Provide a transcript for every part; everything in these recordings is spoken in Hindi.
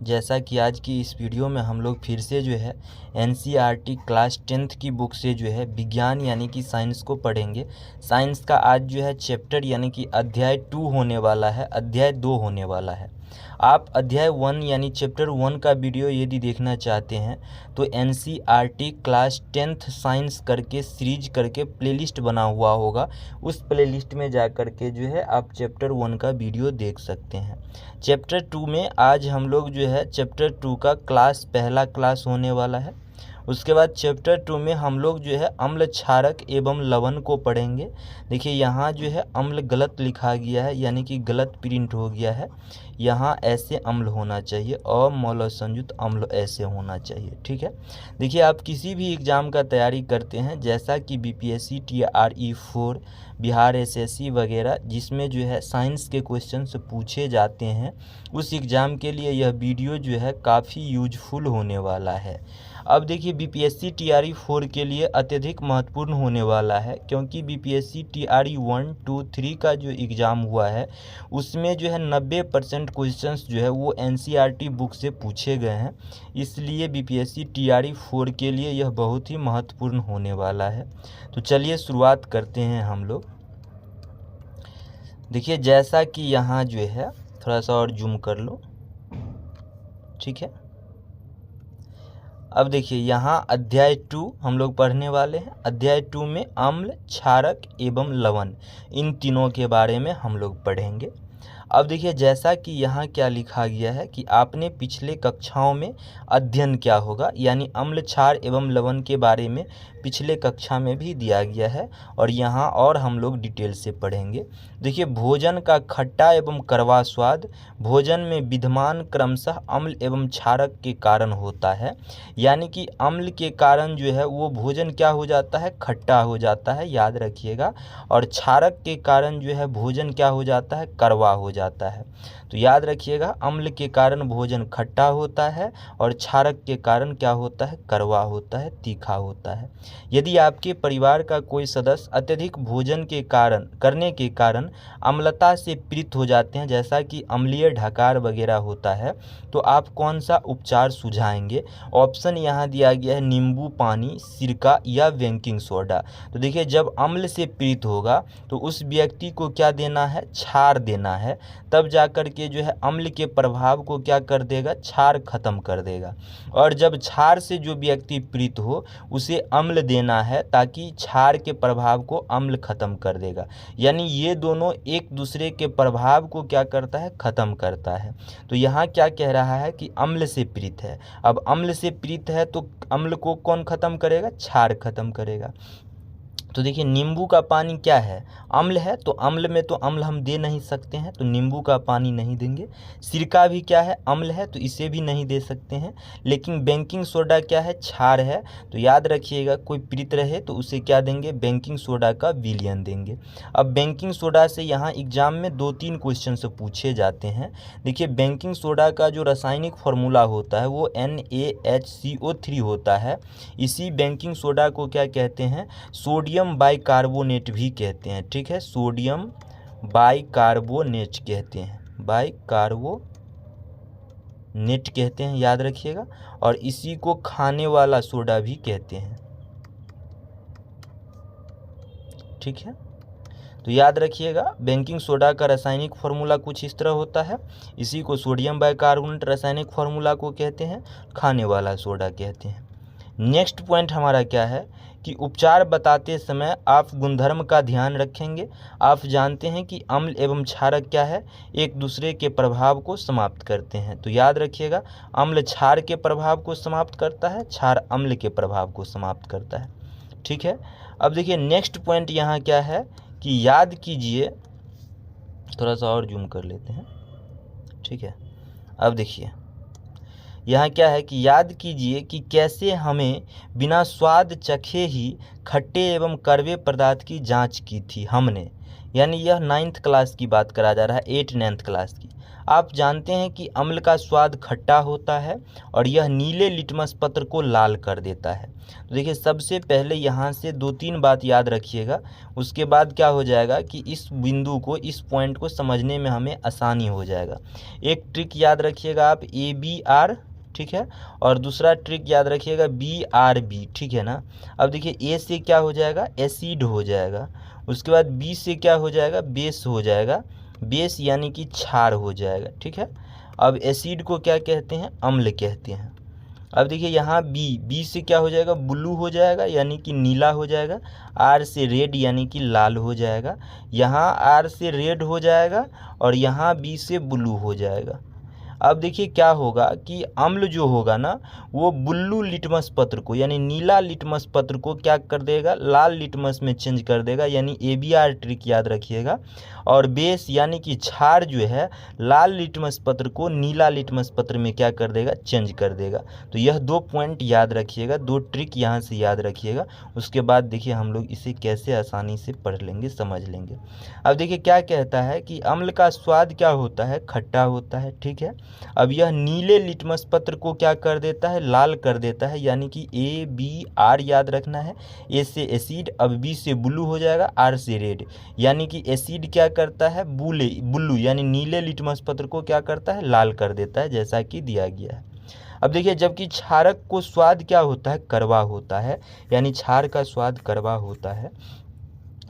जैसा कि आज की इस वीडियो में हम लोग फिर से जो है एनसीईआरटी क्लास 10th की बुक से जो है विज्ञान यानी कि साइंस को पढ़ेंगे। साइंस का आज जो है चैप्टर यानी कि अध्याय 2 होने वाला है, अध्याय 2 होने वाला है। आप अध्याय 1 यानी चैप्टर 1 का वीडियो यदि देखना चाहते हैं तो एनसीईआरटी क्लास 10th साइंस करके सीरीज करके प्लेलिस्ट बना हुआ होगा, उस प्लेलिस्ट में जा कर के जो है आप चैप्टर 1 का वीडियो देख सकते हैं। चैप्टर 2 में आज हम लोग जो है चैप्टर 2 का पहला क्लास होने वाला है। उसके बाद चैप्टर 2 में हम लोग जो है अम्ल क्षारक एवं लवण को पढ़ेंगे। देखिए यहाँ जो है अम्ल गलत लिखा गया है, यानी कि गलत प्रिंट हो गया है। यहाँ ऐसे अम्ल होना चाहिए और मौल संयुक्त अम्ल ऐसे होना चाहिए, ठीक है। देखिए आप किसी भी एग्ज़ाम का तैयारी करते हैं, जैसा कि बीपीएससी, टीआरई 4, बिहार एसएससी वगैरह, जिसमें जो है साइंस के क्वेश्चन पूछे जाते हैं, उस एग्ज़ाम के लिए यह वीडियो जो है काफ़ी यूजफुल होने वाला है। अब देखिए बीपीएससी टीआरई 4 के लिए अत्यधिक महत्वपूर्ण होने वाला है, क्योंकि बीपीएससी टीआरई 1, 2, 3 का जो एग्ज़ाम हुआ है उसमें जो है 90% क्वेश्चंस जो है वो एनसीईआरटी बुक से पूछे गए हैं। इसलिए बीपीएससी टीआरई 4 के लिए यह बहुत ही महत्वपूर्ण होने वाला है। तो चलिए शुरुआत करते हैं हम लोग। देखिए जैसा कि यहाँ जो है थोड़ा सा और जूम कर लो, ठीक है। अब देखिए यहाँ अध्याय 2 हम लोग पढ़ने वाले हैं। अध्याय 2 में अम्ल, क्षारक एवं लवण, इन तीनों के बारे में हम लोग पढ़ेंगे। अब देखिए जैसा कि यहाँ क्या लिखा गया है कि आपने पिछले कक्षाओं में अध्ययन किया होगा, यानी अम्ल, क्षार एवं लवण के बारे में पिछले कक्षा में भी दिया गया है और यहाँ और हम लोग डिटेल से पढ़ेंगे। देखिए भोजन का खट्टा एवं कड़वा स्वाद भोजन में विद्यमान क्रमशः अम्ल एवं क्षारक के कारण होता है, यानी कि अम्ल के कारण जो है वो भोजन क्या हो जाता है, खट्टा हो जाता है, याद रखिएगा। और क्षारक के कारण जो है भोजन क्या हो जाता है, कड़वा हो जाता है। तो याद रखिएगा, अम्ल के कारण भोजन खट्टा होता है और क्षारक के कारण क्या होता है, कड़वा होता है, तीखा होता है। यदि आपके परिवार का कोई सदस्य अत्यधिक भोजन के कारण करने के कारण अम्लता से पीड़ित हो जाते हैं, जैसा कि अम्लीय ढकार वगैरह होता है, तो आप कौन सा उपचार सुझाएंगे? ऑप्शन यहाँ दिया गया है नींबू पानी, सिरका या बेकिंग सोडा। तो देखिए जब अम्ल से पीड़ित होगा तो उस व्यक्ति को क्या देना है, क्षार देना है, तब जा कर के जो है अम्ल के प्रभाव को क्या कर देगा, क्षार खत्म कर देगा। और जब क्षार से जो व्यक्ति पीड़ित हो उसे अम्ल देना है, ताकि क्षार के प्रभाव को अम्ल खत्म कर देगा। यानी ये दोनों एक दूसरे के प्रभाव को क्या करता है, खत्म करता है। तो यहाँ क्या कह रहा है कि अम्ल से पीड़ित है। अब अम्ल से पीड़ित है तो अम्ल को कौन खत्म करेगा, क्षार खत्म करेगा। तो देखिए नींबू का पानी क्या है, अम्ल है, तो अम्ल में तो अम्ल हम दे नहीं सकते हैं, तो नींबू का पानी नहीं देंगे। सिरका भी क्या है, अम्ल है, तो इसे भी नहीं दे सकते हैं। लेकिन बेकिंग सोडा क्या है, क्षार है, तो याद रखिएगा कोई पीड़ित रहे तो उसे क्या देंगे, बेकिंग सोडा का विलयन देंगे। अब बेकिंग सोडा से यहाँ एग्जाम में 2-3 क्वेश्चन से पूछे जाते हैं। देखिए बेकिंग सोडा का जो रासायनिक फार्मूला होता है वो NaHCO3 होता है। इसी बेकिंग सोडा को क्या कहते हैं, सोडियम बाइकार्बोनेट भी कहते हैं, ठीक है। सोडियम बाइकार्बोनेट कहते हैं, बाइकार्बोनेट कहते हैं, याद रखिएगा। और इसी को खाने वाला सोडा भी कहते हैं, ठीक है। तो याद रखिएगा बेकिंग सोडा का रासायनिक फार्मूला कुछ इस तरह होता है। इसी को सोडियम बाइकार्बोनेट रासायनिक फार्मूला को कहते हैं, खाने वाला सोडा कहते हैं। नेक्स्ट पॉइंट हमारा क्या है कि उपचार बताते समय आप गुणधर्म का ध्यान रखेंगे। आप जानते हैं कि अम्ल एवं क्षारक क्या है, एक दूसरे के प्रभाव को समाप्त करते हैं। तो याद रखिएगा अम्ल क्षार के प्रभाव को समाप्त करता है, क्षार अम्ल के प्रभाव को समाप्त करता है, ठीक है। अब देखिए नेक्स्ट पॉइंट यहाँ क्या है कि याद कीजिए, थोड़ा सा और जूम कर लेते हैं, ठीक है। अब देखिए यहाँ क्या है कि याद कीजिए कि कैसे हमें बिना स्वाद चखे ही खट्टे एवं कड़वे पदार्थ की जांच की थी हमने, यानी यह 9th क्लास की बात करा जा रहा है, 8 9th क्लास की। आप जानते हैं कि अम्ल का स्वाद खट्टा होता है और यह नीले लिटमस पत्र को लाल कर देता है। तो देखिए सबसे पहले यहाँ से 2-3 बात याद रखिएगा, उसके बाद क्या हो जाएगा कि इस बिंदु को, इस पॉइंट को समझने में हमें आसानी हो जाएगा। एक ट्रिक याद रखिएगा आप, ABR, ठीक है, और दूसरा ट्रिक याद रखिएगा BRB, ठीक है ना। अब देखिए ए से क्या हो जाएगा, एसिड हो जाएगा, उसके बाद बी से क्या हो जाएगा, बेस हो जाएगा, बेस यानी कि क्षार हो जाएगा, ठीक है। अब एसिड को क्या कहते हैं, अम्ल कहते हैं। अब देखिए यहाँ बी से क्या हो जाएगा, ब्लू हो जाएगा यानी कि नीला हो जाएगा, आर से रेड यानी कि लाल हो जाएगा, यहाँ आर से रेड हो जाएगा और यहाँ बी से ब्लू हो जाएगा। अब देखिए क्या होगा कि अम्ल जो होगा ना वो ब्लू लिटमस पत्र को यानी नीला लिटमस पत्र को क्या कर देगा, लाल लिटमस में चेंज कर देगा, यानी ABR ट्रिक याद रखिएगा। और बेस यानी कि क्षार जो है लाल लिटमस पत्र को नीला लिटमस पत्र में क्या कर देगा, चेंज कर देगा। तो यह 2 पॉइंट याद रखिएगा, 2 ट्रिक यहाँ से याद रखिएगा। उसके बाद देखिए हम लोग इसे कैसे आसानी से पढ़ लेंगे, समझ लेंगे। अब देखिए क्या कहता है कि अम्ल का स्वाद क्या होता है, खट्टा होता है, ठीक है। अब यह नीले लिटमस पत्र को क्या कर देता है, लाल कर देता है, यानी कि ABR याद रखना है। ए से एसिड, अब बी से ब्लू हो जाएगा, आर से रेड, यानी कि एसिड क्या करता है, ब्लू यानी नीले लिटमस पत्र को क्या करता है, लाल कर देता है, जैसा कि दिया गया है। अब देखिए जबकि क्षारक को स्वाद क्या होता है, कड़वा होता है, यानी क्षार का स्वाद कड़वा होता है,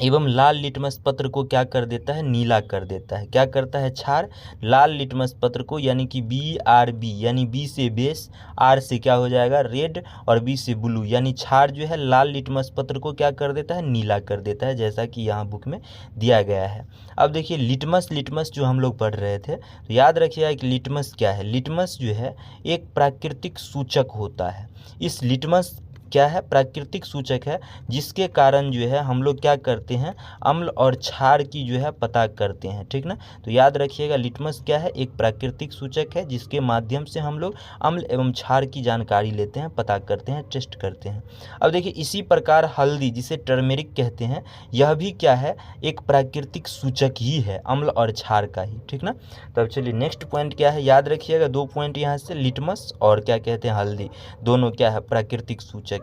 एवं लाल लिटमस पत्र को क्या कर देता है, नीला कर देता है। क्या करता है क्षार, लाल लिटमस पत्र को यानी कि BRB यानी बी से बेस, आर से क्या हो जाएगा रेड और बी से ब्लू, यानी क्षार जो है लाल लिटमस पत्र को क्या कर देता है, नीला कर देता है, जैसा कि यहाँ बुक में दिया गया है। अब देखिए लिटमस जो हम लोग पढ़ रहे थे, तो याद रखिएगा कि लिटमस क्या है। लिटमस जो है एक प्राकृतिक सूचक होता है। इस लिटमस क्या है, प्राकृतिक सूचक है, जिसके कारण जो है हम लोग क्या करते हैं, अम्ल और क्षार की जो है पता करते हैं, ठीक ना। तो याद रखिएगा लिटमस क्या है, एक प्राकृतिक सूचक है, जिसके माध्यम से हम लोग अम्ल एवं क्षार की जानकारी लेते हैं, पता करते हैं, टेस्ट करते हैं। अब देखिए इसी प्रकार हल्दी, जिसे टर्मेरिक कहते हैं, यह भी क्या है, एक प्राकृतिक सूचक ही है, अम्ल और क्षार का ही, ठीक ना। तब चलिए नेक्स्ट पॉइंट क्या है, याद रखिएगा 2 पॉइंट यहाँ से, लिटमस और क्या कहते हैं, हल्दी, दोनों क्या है, प्राकृतिक सूचक है।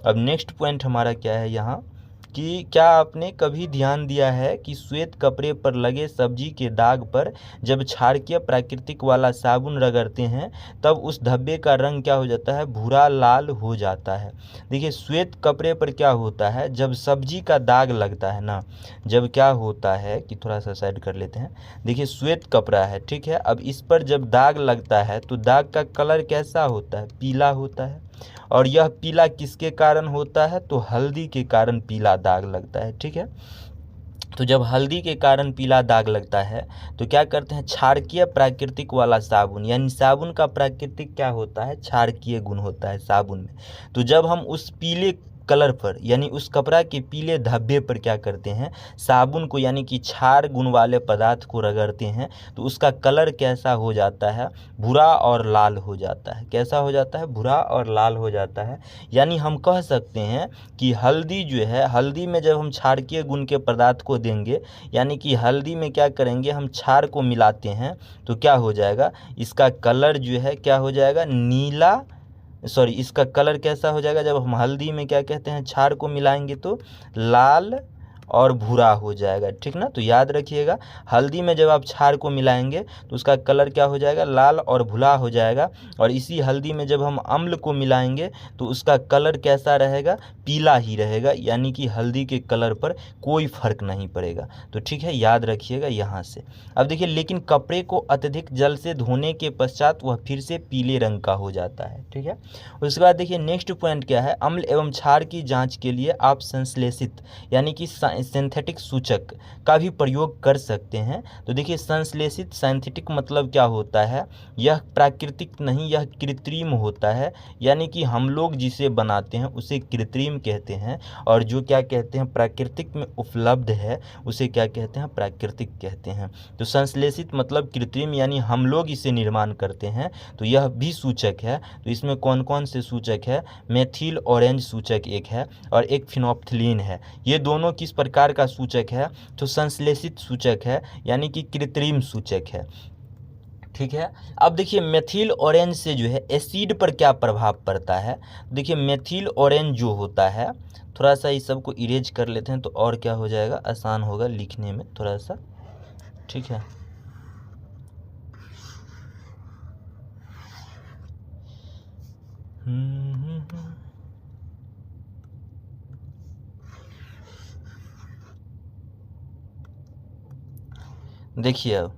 अब नेक्स्ट पॉइंट हमारा क्या है यहाँ कि क्या आपने कभी ध्यान दिया है कि श्वेत कपड़े पर लगे सब्जी के दाग पर जब क्षारकीय प्राकृतिक वाला साबुन रगड़ते हैं तब उस धब्बे का रंग क्या हो जाता है, भूरा लाल हो जाता है। देखिए श्वेत कपड़े पर क्या होता है, जब सब्जी का दाग लगता है ना, जब क्या होता है कि थोड़ा सा साइड कर लेते हैं। देखिए श्वेत कपड़ा है, ठीक है, अब इस पर जब दाग लगता है तो दाग का कलर कैसा होता है, पीला होता है। और यह पीला किसके कारण होता है, तो हल्दी के कारण पीला दाग लगता है, ठीक है। तो जब हल्दी के कारण पीला दाग लगता है तो क्या करते हैं, क्षारकीय प्राकृतिक वाला साबुन, यानी साबुन का प्राकृतिक क्या होता है, क्षारकीय गुण होता है साबुन में। तो जब हम उस पीले कलर पर यानी उस कपड़ा के पीले धब्बे पर क्या करते हैं, साबुन को यानी कि क्षार गुण वाले पदार्थ को रगड़ते हैं, तो उसका कलर कैसा हो जाता है, भूरा और लाल हो जाता है। कैसा हो जाता है, भूरा और लाल हो जाता है। यानी हम कह सकते हैं कि हल्दी जो है, हल्दी में जब हम क्षारकीय गुण के पदार्थ को देंगे, यानी कि हल्दी में क्या करेंगे, हम क्षार को मिलाते हैं, तो क्या हो जाएगा, इसका कलर जो है क्या हो जाएगा, नीला, सॉरी इसका कलर कैसा हो जाएगा, जब हम हल्दी में क्या कहते हैं, क्षार को मिलाएंगे तो लाल और भूरा हो जाएगा, ठीक ना। तो याद रखिएगा हल्दी में जब आप क्षार को मिलाएंगे तो उसका कलर क्या हो जाएगा, लाल और भूरा हो जाएगा। और इसी हल्दी में जब हम अम्ल को मिलाएंगे तो उसका कलर कैसा रहेगा, पीला ही रहेगा, यानी कि हल्दी के कलर पर कोई फर्क नहीं पड़ेगा। तो ठीक है, याद रखिएगा यहाँ से। अब देखिए लेकिन कपड़े को अत्यधिक जल से धोने के पश्चात वह फिर से पीले रंग का हो जाता है, ठीक है। उसके बाद देखिए नेक्स्ट पॉइंट क्या है, अम्ल एवं क्षार की जाँच के लिए आप संश्लेषित यानी कि सिंथेटिक सूचक का भी प्रयोग कर सकते हैं। तो देखिए संश्लेषित, सिंथेटिक मतलब क्या होता है, यह प्राकृतिक नहीं, यह कृत्रिम होता है, यानी कि हम लोग जिसे बनाते हैं उसे कृत्रिम कहते हैं, और जो क्या कहते हैं प्राकृतिक में उपलब्ध है उसे क्या कहते हैं, प्राकृतिक कहते हैं। तो संश्लेषित मतलब कृत्रिम, यानी हम लोग इसे निर्माण करते हैं, तो यह भी सूचक है। तो इसमें कौन कौन से सूचक है, मेथिल ऑरेंज सूचक एक है और एक फिनोप्थिलीन है। ये दोनों किस प्रकार का सूचक है, तो संश्लेषित सूचक है, यानी कि कृत्रिम सूचक है। ठीक है। अब देखिए मेथिल ऑरेंज से जो है एसिड पर क्या प्रभाव पड़ता है। देखिए मेथिल ऑरेंज जो होता है, थोड़ा सा इस सब को इरेज कर लेते हैं तो और क्या हो जाएगा, आसान होगा लिखने में थोड़ा सा। ठीक है, देखिए अब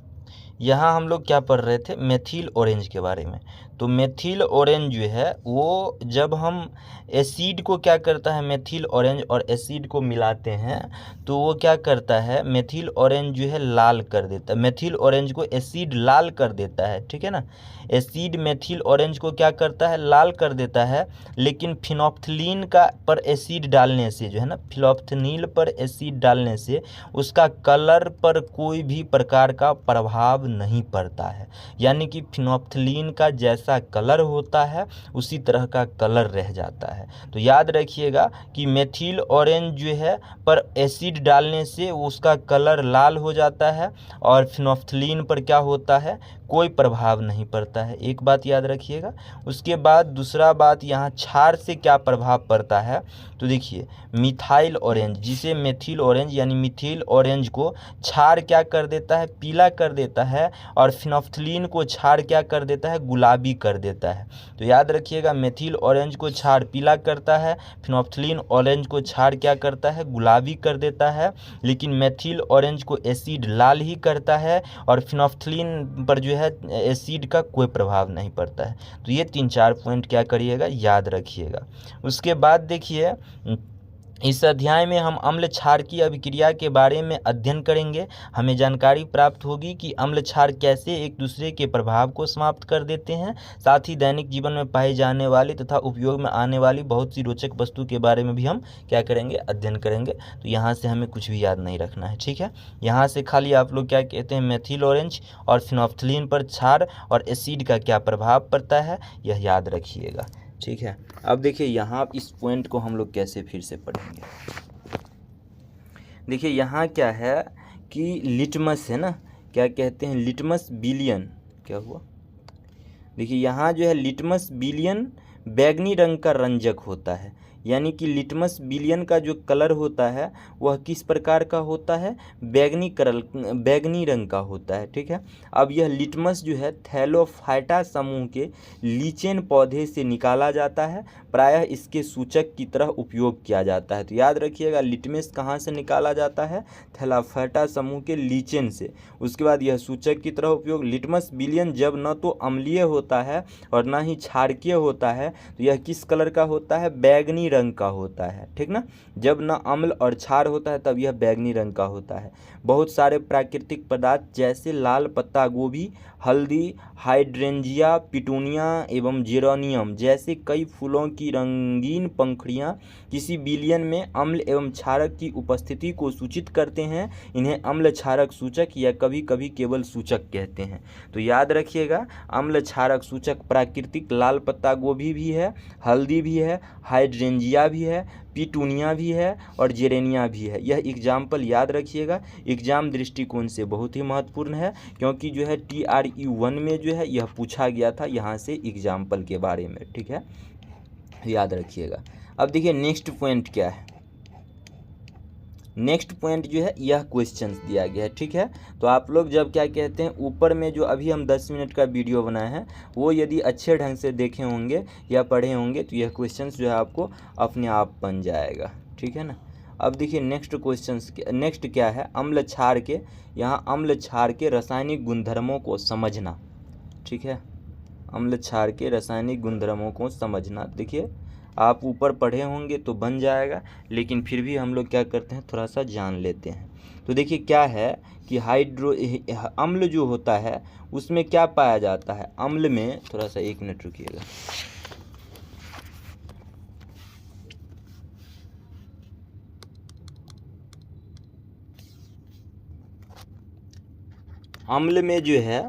यहाँ हम लोग क्या पढ़ रहे थे, मेथिल ऑरेंज के बारे में। तो मेथिल ऑरेंज जो है वो जब हम एसिड को क्या करता है, मेथिल ऑरेंज और एसिड को मिलाते हैं तो वो क्या करता है, मेथिल ऑरेंज जो है लाल कर देता है, मेथिल ऑरेंज को एसिड लाल कर देता है। ठीक है ना, एसिड मेथिल ऑरेंज को क्या करता है, लाल कर देता है। लेकिन फिनोप्थलीन का पर एसिड डालने से जो है ना, फिनोप्थनील पर एसिड डालने से उसका कलर पर कोई भी प्रकार का प्रभाव नहीं पड़ता है। यानी कि फिनोप्थलीन का जैसा कलर होता है उसी तरह का कलर रह जाता है। तो याद रखिएगा कि मेथिल ऑरेंज जो है पर एसिड डालने से उसका कलर लाल हो जाता है और फिनोप्थलीन पर क्या होता है, कोई प्रभाव नहीं पड़ता है। एक बात याद रखिएगा। उसके बाद दूसरा बात, यहाँ क्षार से क्या प्रभाव पड़ता है। तो देखिए मिथाइल ऑरेंज जिसे मेथिल ऑरेंज यानी मिथिल ऑरेंज को क्षार क्या कर देता है, पीला कर देता है, और फिनोप्थलीन को क्षार क्या कर देता है, गुलाबी कर देता है। तो याद रखिएगा मेथिल ऑरेंज को क्षार पीला करता है, फिनोप्थलीन ऑरेंज को क्षार क्या करता है, गुलाबी कर देता है। लेकिन मेथिल ऑरेंज को एसिड लाल ही करता है और फिनोप्थलीन पर जो है एसिड का कोई प्रभाव नहीं पड़ता है। तो ये 3-4 पॉइंट क्या करिएगा, याद रखिएगा। उसके बाद देखिए इस अध्याय में हम अम्ल क्षार की अभिक्रिया के बारे में अध्ययन करेंगे। हमें जानकारी प्राप्त होगी कि अम्ल क्षार कैसे एक दूसरे के प्रभाव को समाप्त कर देते हैं। साथ ही दैनिक जीवन में पाए जाने वाली तथा उपयोग में आने वाली बहुत सी रोचक वस्तु के बारे में भी हम क्या करेंगे, अध्ययन करेंगे। तो यहाँ से हमें कुछ भी याद नहीं रखना है। ठीक है, यहाँ से खाली आप लोग क्या कहते हैं, मेथिल ऑरेंज और फिनोप्थलीन पर क्षार और एसिड का क्या प्रभाव पड़ता है यह याद रखिएगा। ठीक है, अब देखिए यहाँ इस पॉइंट को हम लोग कैसे फिर से पढ़ेंगे। देखिए यहाँ क्या है कि लिटमस है ना, क्या कहते हैं, लिटमस विलियन। क्या हुआ, देखिए यहाँ जो है लिटमस विलियन बैगनी रंग का रंजक होता है। यानी कि लिटमस विलियन का जो कलर होता है वह किस प्रकार का होता है, बैगनी रंग का होता है। ठीक है, अब यह लिटमस जो है थैलोफाइटा समूह के लीचेन पौधे से निकाला जाता है। प्रायः इसके सूचक की तरह उपयोग किया जाता है। तो याद रखिएगा लिटमस कहाँ से निकाला जाता है, थैलोफाइटा समूह के लीचेन से। उसके बाद यह सूचक की तरह उपयोग, लिटमस विलियन जब न तो अम्लीय होता है और न ही क्षारकीय होता है तो यह किस कलर का होता है, बैगनी रंग का होता है। ठीक ना, जब न अम्ल और क्षार होता है तब यह बैगनी रंग का होता है। बहुत सारे प्राकृतिक पदार्थ जैसे लाल पत्ता गोभी, हल्दी, हाइड्रेंजिया, पिटूनिया एवं जेरोनियम जैसे कई फूलों की रंगीन पंखुड़ियाँ किसी विलयन में अम्ल एवं क्षारक की उपस्थिति को सूचित करते हैं। इन्हें अम्ल क्षारक सूचक या कभी कभी केवल सूचक कहते हैं। तो याद रखिएगा अम्ल क्षारक सूचक प्राकृतिक लाल पत्ता गोभी भी है, हल्दी भी है, हाइड्रेंजिया भी है, पिटूनिया भी है और जेरेनिया भी है। यह एग्जाम्पल याद रखिएगा, एग्जाम दृष्टिकोण से बहुत ही महत्वपूर्ण है क्योंकि जो है TRE 1 में जो है यह पूछा गया था यहाँ से एग्जाम्पल के बारे में। ठीक है, याद रखिएगा। अब देखिए नेक्स्ट पॉइंट क्या है, नेक्स्ट पॉइंट जो है यह क्वेश्चंस दिया गया है। ठीक है, तो आप लोग जब क्या कहते हैं ऊपर में जो अभी हम 10 मिनट का वीडियो बनाए हैं वो यदि अच्छे ढंग से देखे होंगे या पढ़े होंगे तो यह क्वेश्चंस जो है आपको अपने आप बन जाएगा। ठीक है ना, अब देखिए नेक्स्ट क्वेश्चंस, नेक्स्ट क्या है, अम्ल क्षार के, यहाँ अम्ल क्षार के रासायनिक गुणधर्मों को समझना। ठीक है, अम्ल क्षार के रासायनिक गुणधर्मों को समझना। देखिए आप ऊपर पढ़े होंगे तो बन जाएगा, लेकिन फिर भी हम लोग क्या करते हैं थोड़ा सा जान लेते हैं। तो देखिए क्या है कि अम्ल जो होता है उसमें क्या पाया जाता है, अम्ल में थोड़ा सा 1 मिनट रुकिएगा। अम्ल में जो है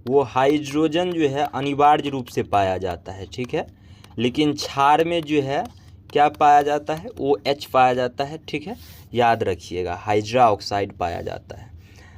वो हाइड्रोजन जो है अनिवार्य रूप से पाया जाता है। ठीक है, लेकिन क्षार में जो है क्या पाया जाता है, OH पाया जाता है। ठीक है, याद रखिएगा हाइड्रा ऑक्साइड पाया जाता है।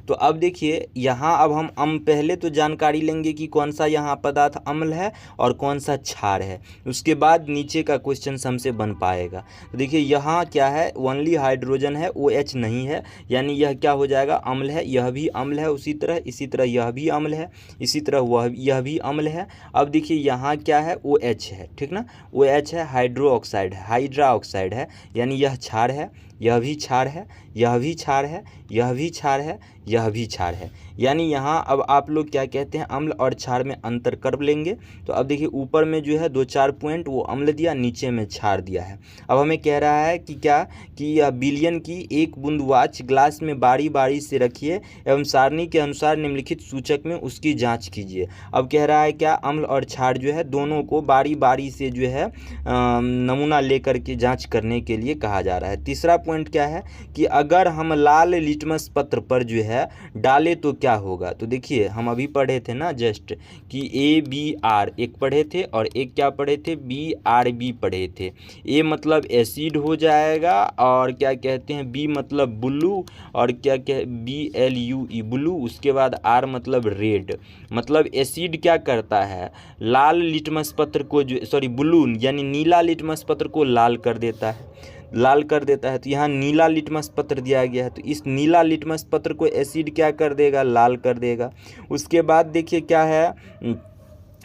तो अब देखिए यहाँ अब हम पहले तो जानकारी लेंगे कि कौन सा यहाँ पदार्थ अम्ल है और कौन सा क्षार है, उसके बाद नीचे का क्वेश्चन हमसे बन पाएगा। तो देखिए यहाँ क्या है, ओनली हाइड्रोजन है, OH नहीं है, यानी यह क्या हो जाएगा, अम्ल है। यह भी अम्ल है इसी तरह यह भी अम्ल है, इसी तरह यह भी अम्ल है। अब देखिए यहाँ क्या है, OH है, ठीक ना, OH है, हाइड्रो ऑक्साइड है, हाइड्रा ऑक्साइड है, यानी यह क्षार है, यह भी क्षार है, यह भी क्षार है, यह भी क्षार है, यह भी क्षार है। यानी यहाँ अब आप लोग क्या कहते हैं, अम्ल और क्षार में अंतर कर लेंगे। तो अब देखिए ऊपर में जो है 2-4 पॉइंट वो अम्ल दिया, नीचे में क्षार दिया है। अब हमें कह रहा है कि क्या कि यह बिलियन की एक बूंद वाच ग्लास में बारी बारी से रखिए एवं सारणी के अनुसार निम्नलिखित सूचक में उसकी जाँच कीजिए। अब कह रहा है क्या, अम्ल और क्षार जो है दोनों को बारी बारी से जो है नमूना लेकर के जाँच करने के लिए कहा जा रहा है। तीसरा पॉइंट क्या है कि अगर हम लाल लिटमस पत्र पर जो है डाले तो क्या होगा। तो देखिए हम अभी पढ़े थे ना जस्ट कि ABR एक पढ़े थे और एक क्या पढ़े थे, BRB पढ़े थे। A मतलब एसिड हो जाएगा और क्या कहते हैं B मतलब ब्लू और क्या BLUE ब्लू, उसके बाद R मतलब रेड। मतलब एसिड क्या करता है, लाल लिटमस पत्र को जो ब्लू यानी नीला लिटमस पत्र को लाल कर देता है, तो यहाँ नीला लिटमस पत्र दिया गया है, तो इस नीला लिटमस पत्र को एसिड क्या कर देगा, लाल कर देगा। उसके बाद देखिए क्या है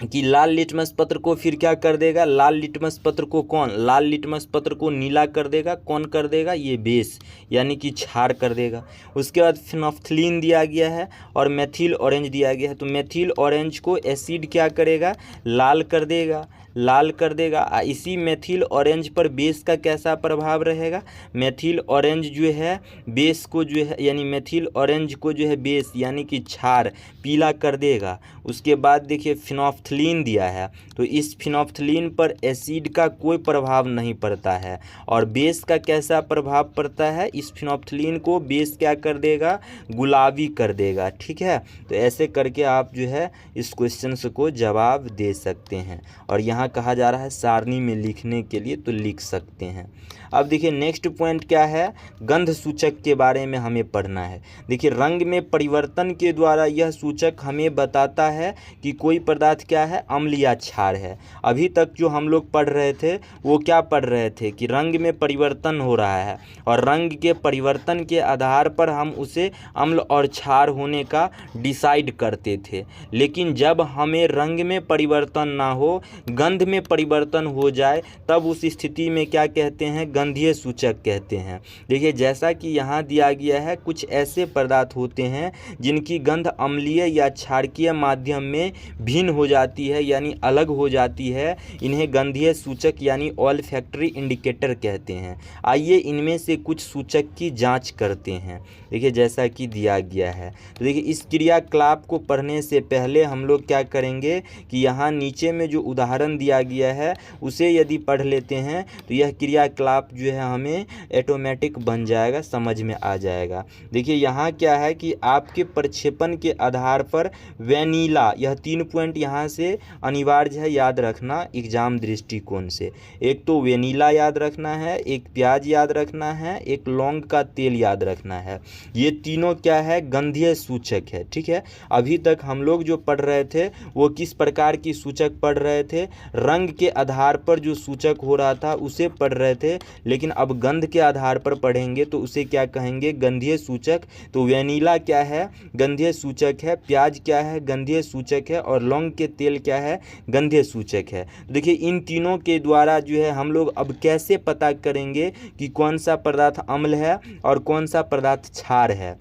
कि लाल लिटमस पत्र को फिर क्या कर देगा, लाल लिटमस पत्र को नीला कर देगा, कौन कर देगा, ये बेस यानी कि क्षार कर देगा। उसके बाद फिनोफ्थलीन दिया गया है और मेथिल ऑरेंज दिया गया है, तो मेथिल ऑरेंज को एसिड क्या करेगा, लाल कर देगा। इसी मेथिल ऑरेंज पर बेस का कैसा प्रभाव रहेगा, मेथिल ऑरेंज जो है बेस को जो है यानी मेथिल ऑरेंज को जो है बेस यानी कि क्षार पीला कर देगा। उसके बाद देखिए फिनोफ्थलीन दिया है, तो इस फिनोफ्थलीन पर एसिड का कोई प्रभाव नहीं पड़ता है और बेस का कैसा प्रभाव पड़ता है, इस फिनोफ्थलीन को बेस क्या कर देगा, गुलाबी कर देगा। ठीक है, तो ऐसे करके आप जो है इस क्वेश्चन को जवाब दे सकते हैं और यहाँ कहा जा रहा है सारणी में लिखने के लिए, तो लिख सकते हैं। अब देखिए नेक्स्ट पॉइंट क्या है, गंध सूचक के बारे में हमें पढ़ना है। देखिए रंग में परिवर्तन के द्वारा यह सूचक हमें बताता है कि कोई पदार्थ क्या है, अम्ल या क्षार है। अभी तक जो हम लोग पढ़ रहे थे वो क्या पढ़ रहे थे कि रंग में परिवर्तन हो रहा है और रंग के परिवर्तन के आधार पर हम उसे अम्ल और क्षार होने का डिसाइड करते थे। लेकिन जब हमें रंग में परिवर्तन ना हो, गंध में परिवर्तन हो जाए, तब उस स्थिति में क्या कहते हैं, गंधीय सूचक कहते हैं। देखिए जैसा कि यहाँ दिया गया है, कुछ ऐसे पदार्थ होते हैं जिनकी गंध अम्लीय या क्षारकीय माध्यम में भिन्न हो जाती है यानी अलग हो जाती है, इन्हें गंधीय सूचक यानी ऑल्फैक्टरी इंडिकेटर कहते हैं। आइए इनमें से कुछ सूचक की जांच करते हैं। देखिए जैसा कि दिया गया है, तो देखिए इस क्रियाकलाप को पढ़ने से पहले हम लोग क्या करेंगे कि यहाँ नीचे में जो उदाहरण दिया गया है उसे यदि पढ़ लेते हैं तो यह क्रियाकलाप जो है हमें ऑटोमेटिक बन जाएगा, समझ में आ जाएगा। देखिए यहाँ क्या है कि आपके प्रक्षेपण के आधार पर वेनिला, यह 3 पॉइंट यहाँ से अनिवार्य है याद रखना एग्जाम दृष्टिकोण से। एक तो वेनिला याद रखना है, एक प्याज याद रखना है, एक लौंग का तेल याद रखना है। ये तीनों क्या है, गंधीय सूचक है। ठीक है, अभी तक हम लोग जो पढ़ रहे थे वो किस प्रकार की सूचक पढ़ रहे थे, रंग के आधार पर जो सूचक हो रहा था उसे पढ़ रहे थे, लेकिन अब गंध के आधार पर पढ़ेंगे तो उसे क्या कहेंगे, गंधीय सूचक। तो वेनिला क्या है, गंधीय सूचक है, प्याज क्या है, गंधीय सूचक है और लौंग के तेल क्या है, गंधीय सूचक है। देखिए इन तीनों के द्वारा जो है हम लोग अब कैसे पता करेंगे कि कौन सा पदार्थ अम्ल है और कौन सा पदार्थ क्षार है।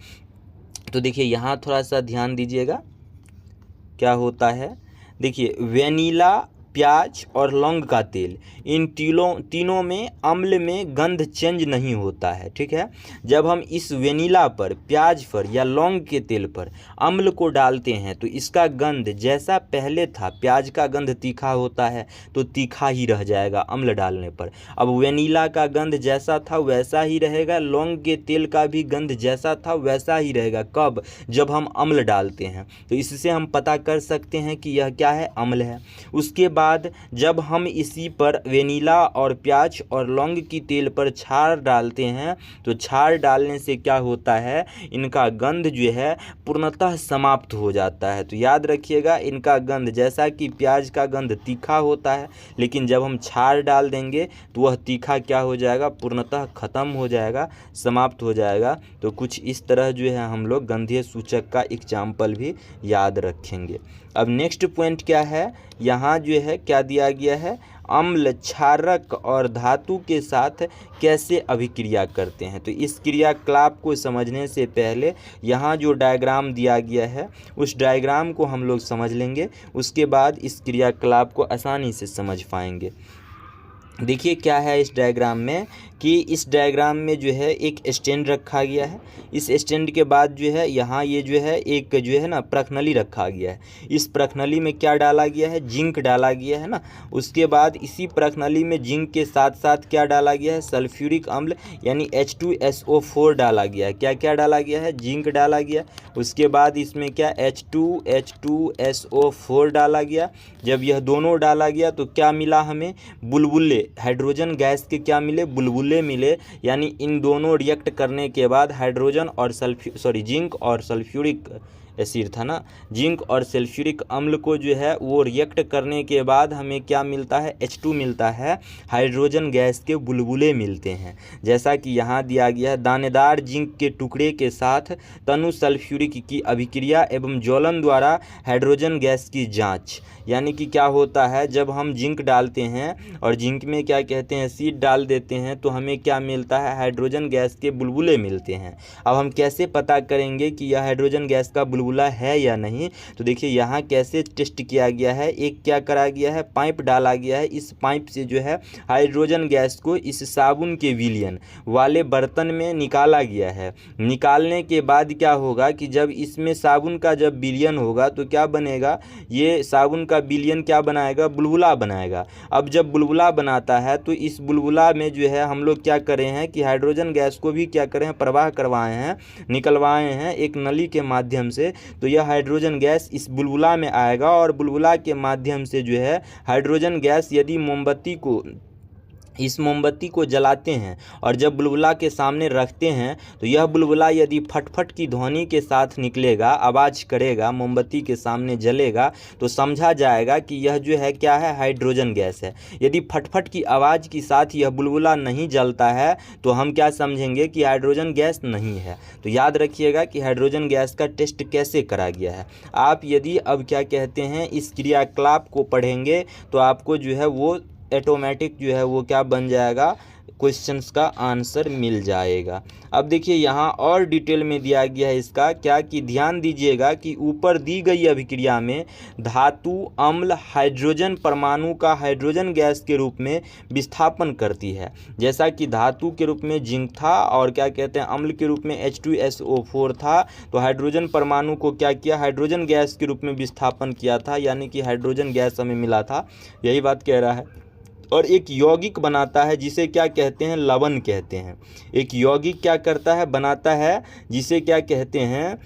तो देखिए यहाँ थोड़ा सा ध्यान दीजिएगा क्या होता है। देखिए वेनिला, प्याज और लौंग का तेल, इन तीनों में अम्ल में गंध चेंज नहीं होता है। ठीक है, जब हम इस वेनिला पर, प्याज पर या लौंग के तेल पर अम्ल को डालते हैं तो इसका गंध जैसा पहले था, प्याज का गंध तीखा होता है तो तीखा ही रह जाएगा अम्ल डालने पर। अब वेनिला का गंध जैसा था वैसा ही रहेगा, लौंग के तेल का भी गंध जैसा था वैसा ही रहेगा। कब, जब हम अम्ल डालते हैं। तो इससे हम पता कर सकते हैं कि यह क्या है, अम्ल है। उसके बाद जब हम इसी पर वेनिला और प्याज और लौंग की तेल पर छार डालते हैं तो छार डालने से क्या होता है, इनका गंध जो है पूर्णतः समाप्त हो जाता है। तो याद रखिएगा, इनका गंध, जैसा कि प्याज का गंध तीखा होता है, लेकिन जब हम छार डाल देंगे तो वह तीखा क्या हो जाएगा, पूर्णतः ख़त्म हो जाएगा, समाप्त हो जाएगा। तो कुछ इस तरह जो है हम लोग गंधीय सूचक का एग्जाम्पल भी याद रखेंगे। अब नेक्स्ट पॉइंट क्या है, यहाँ जो है क्या दिया गया है, अम्ल क्षारक और धातु के साथ कैसे अभिक्रिया करते हैं। तो इस क्रियाकलाप को समझने से पहले यहाँ जो डायग्राम दिया गया है उस डायग्राम को हम लोग समझ लेंगे, उसके बाद इस क्रियाकलाप को आसानी से समझ पाएंगे। देखिए क्या है इस डायग्राम में, कि इस डायग्राम में जो है एक स्टैंड रखा गया है। इस स्टैंड के बाद जो है यहाँ ये जो है एक जो है ना प्रखनली रखा गया है। इस प्रखनली में क्या डाला गया है, जिंक डाला गया है ना। उसके बाद इसी प्रखनली में जिंक के साथ साथ क्या डाला गया है, सल्फ्यूरिक अम्ल यानी H2SO4 डाला गया है। क्या क्या डाला गया है, जिंक डाला गया। उसके बाद इसमें क्या H2SO4 डाला गया। जब यह दोनों डाला गया तो क्या मिला हमें, बुलबुले, हाइड्रोजन गैस के क्या मिले, बुलबुले मिले। यानी इन दोनों रिएक्ट करने के बाद हाइड्रोजन और जिंक और सल्फ्यूरिक एसिड था ना, जिंक और सल्फ्यूरिक अम्ल को जो है वो रिएक्ट करने के बाद हमें क्या मिलता है, H2 मिलता है, हाइड्रोजन गैस के बुलबुले मिलते हैं। जैसा कि यहाँ दिया गया है, दानेदार जिंक के टुकड़े के साथ तनु सल्फ्यूरिक की अभिक्रिया एवं ज्वलन द्वारा हाइड्रोजन गैस की जाँच। यानी कि क्या होता है, जब हम जिंक डालते हैं और जिंक में क्या कहते हैं, एसिड डाल देते हैं तो हमें क्या मिलता है, हाइड्रोजन गैस के बुलबुले मिलते हैं। अब हम कैसे पता करेंगे कि यह हाइड्रोजन गैस का बुलबुला है या नहीं। तो देखिए यहाँ कैसे टेस्ट किया गया है, एक क्या करा गया है, पाइप डाला गया है। इस पाइप से जो है हाइड्रोजन गैस को इस साबुन के विलयन वाले बर्तन में निकाला गया है। निकालने के बाद क्या होगा कि जब इसमें साबुन का जब विलयन होगा तो क्या बनेगा, ये साबुन का विलयन क्या बनाएगा, बुलबुला बनाएगा। अब जब बुलबुला बनाता है तो इस बुलबुला में जो है हम लोग क्या करें हैं कि हाइड्रोजन गैस को भी क्या करें हैं, प्रवाह करवाए हैं, निकलवाए हैं एक नली के माध्यम से। तो यह हाइड्रोजन गैस इस बुलबुला में आएगा और बुलबुला के माध्यम से जो है हाइड्रोजन गैस, यदि इस मोमबत्ती को जलाते हैं और जब बुलबुला के सामने रखते हैं तो यह बुलबुला यदि फटफट की ध्वनि के साथ निकलेगा, आवाज़ करेगा, मोमबत्ती के सामने जलेगा, तो समझा जाएगा कि यह जो है क्या है, हाइड्रोजन गैस है। यदि फटफट की आवाज़ के साथ यह बुलबुला नहीं जलता है तो हम क्या समझेंगे कि हाइड्रोजन गैस नहीं है। तो याद रखिएगा कि हाइड्रोजन गैस का टेस्ट कैसे करा गया है। आप यदि अब क्या कहते हैं इस क्रियाकलाप को पढ़ेंगे तो आपको जो है वो ऑटोमेटिक जो है वो क्या बन जाएगा, क्वेश्चंस का आंसर मिल जाएगा। अब देखिए यहाँ और डिटेल में दिया गया है इसका क्या, कि ध्यान दीजिएगा कि ऊपर दी गई अभिक्रिया में धातु अम्ल हाइड्रोजन परमाणु का हाइड्रोजन गैस के रूप में विस्थापन करती है। जैसा कि धातु के रूप में जिंक था और क्या कहते हैं अम्ल के रूप में H2SO4 था, तो हाइड्रोजन परमाणु को क्या किया, हाइड्रोजन गैस के रूप में विस्थापन किया था, यानी कि हाइड्रोजन गैस हमें मिला था, यही बात कह रहा है। और एक यौगिक बनाता है जिसे क्या कहते हैं, लवण कहते हैं। एक यौगिक क्या करता है, बनाता है, जिसे क्या कहते हैं,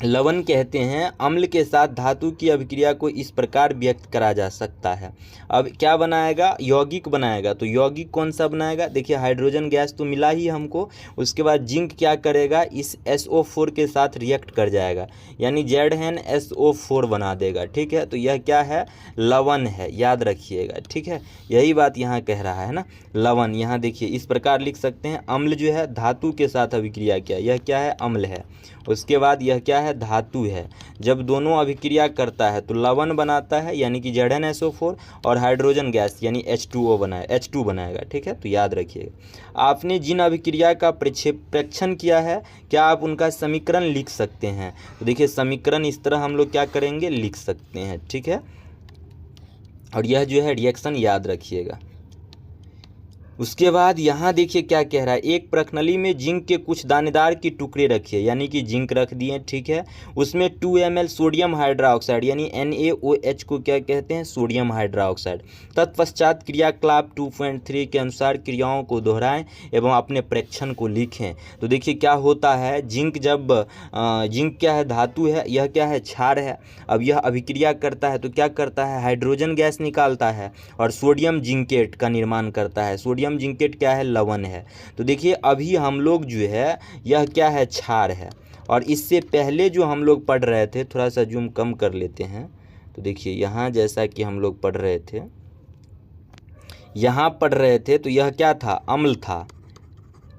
लवण कहते हैं। अम्ल के साथ धातु की अभिक्रिया को इस प्रकार व्यक्त करा जा सकता है। अब क्या बनाएगा, यौगिक बनाएगा। तो यौगिक कौन सा बनाएगा, देखिए हाइड्रोजन गैस तो मिला ही हमको, उसके बाद जिंक क्या करेगा, इस SO4 के साथ रिएक्ट कर जाएगा, यानी ZnSO4 बना देगा। ठीक है, तो यह क्या है, लवण है, याद रखिएगा। ठीक है, यही बात यहाँ कह रहा है ना, लवण। यहाँ देखिए इस प्रकार लिख सकते हैं, अम्ल जो है धातु के साथ अभिक्रिया किया, यह क्या है, अम्ल है। उसके बाद यह क्या है, धातु है। जब दोनों अभिक्रिया करता है तो लवण बनाता है, यानी कि ZnSO4, और हाइड्रोजन गैस यानी H2 बनाएगा। ठीक है, तो याद रखिएगा। आपने जिन अभिक्रिया का प्रेक्षण किया है, क्या आप उनका समीकरण लिख सकते हैं। तो देखिए समीकरण इस तरह हम लोग क्या करेंगे, लिख सकते हैं। ठीक है, और यह जो है रिएक्शन याद रखिएगा। उसके बाद यहाँ देखिए क्या कह रहा है, एक प्रखनली में जिंक के कुछ दानेदार के टुकड़े रखिए, यानी कि जिंक रख दिए, ठीक है। उसमें 2 ml सोडियम हाइड्रोक्साइड यानी NaOH को क्या कहते हैं, सोडियम हाइड्रोक्साइड। तत्पश्चात क्रियाकलाप 2.3 के अनुसार क्रियाओं को दोहराएं एवं अपने प्रेक्षण को लिखें। तो देखिए क्या होता है, जिंक जब जिंक क्या है, धातु है, यह क्या है, क्षार है। अब यह अभिक्रिया करता है तो क्या करता है, हाइड्रोजन गैस निकालता है और सोडियम जिंकेट का निर्माण करता है। सोडियम जिंकेट क्या है, लवण है। तो देखिए अभी हम लोग जो है यह क्या है, क्षार है। और इससे पहले जो हम लोग पढ़ रहे थे, थोड़ा सा जूम कम कर लेते हैं, तो देखिए यहाँ जैसा कि हम लोग पढ़ रहे थे, यहाँ पढ़ रहे थे तो यह क्या था, अम्ल था।